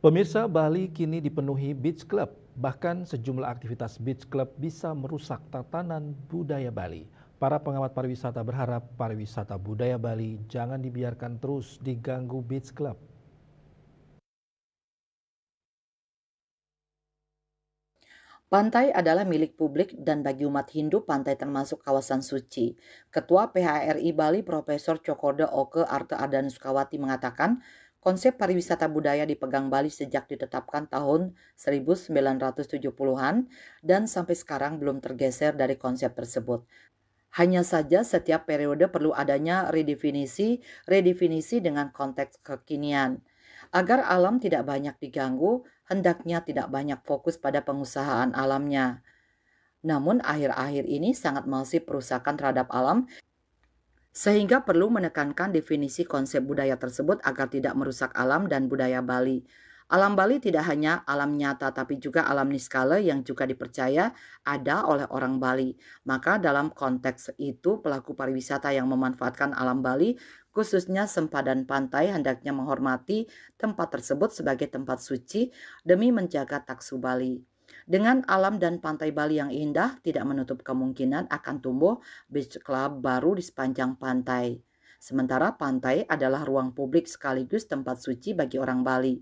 Pemirsa, Bali kini dipenuhi beach club. Bahkan sejumlah aktivitas beach club bisa merusak tatanan budaya Bali. Para pengamat pariwisata berharap pariwisata budaya Bali jangan dibiarkan terus diganggu beach club. Pantai adalah milik publik dan bagi umat Hindu pantai termasuk kawasan suci. Ketua PHRI Bali Profesor Cokorda Oke Arte Ardana Sukawati mengatakan, konsep pariwisata budaya dipegang Bali sejak ditetapkan tahun 1970-an dan sampai sekarang belum tergeser dari konsep tersebut. Hanya saja setiap periode perlu adanya redefinisi dengan konteks kekinian. Agar alam tidak banyak diganggu, hendaknya tidak banyak fokus pada pengusahaan alamnya. Namun akhir-akhir ini sangat masif perusakan terhadap alam sehingga perlu menekankan definisi konsep budaya tersebut agar tidak merusak alam dan budaya Bali. Alam Bali tidak hanya alam nyata tapi juga alam niskala yang juga dipercaya ada oleh orang Bali. Maka dalam konteks itu pelaku pariwisata yang memanfaatkan alam Bali khususnya sempadan pantai hendaknya menghormati tempat tersebut sebagai tempat suci demi menjaga taksu Bali. Dengan alam dan pantai Bali yang indah, tidak menutup kemungkinan akan tumbuh beach club baru di sepanjang pantai. Sementara pantai adalah ruang publik sekaligus tempat suci bagi orang Bali.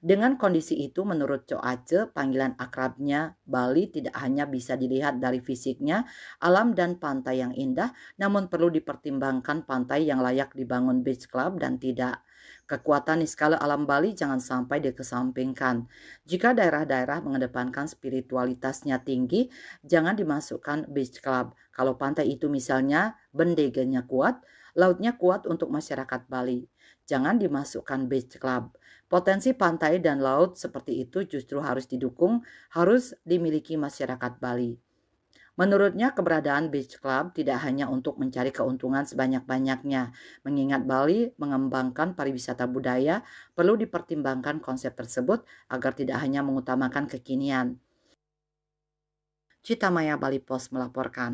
Dengan kondisi itu, menurut Coace, panggilan akrabnya Bali tidak hanya bisa dilihat dari fisiknya, alam dan pantai yang indah, namun perlu dipertimbangkan pantai yang layak dibangun beach club dan tidak. Kekuatan di skala alam Bali jangan sampai dikesampingkan. Jika daerah-daerah mengedepankan spiritualitasnya tinggi, jangan dimasukkan beach club. Kalau pantai itu misalnya bendeganya kuat, lautnya kuat untuk masyarakat Bali. Jangan dimasukkan beach club. Potensi pantai dan laut seperti itu justru harus didukung, harus dimiliki masyarakat Bali. Menurutnya keberadaan beach club tidak hanya untuk mencari keuntungan sebanyak-banyaknya. Mengingat Bali mengembangkan pariwisata budaya, perlu dipertimbangkan konsep tersebut agar tidak hanya mengutamakan kekinian. Cita Maya Bali Post melaporkan.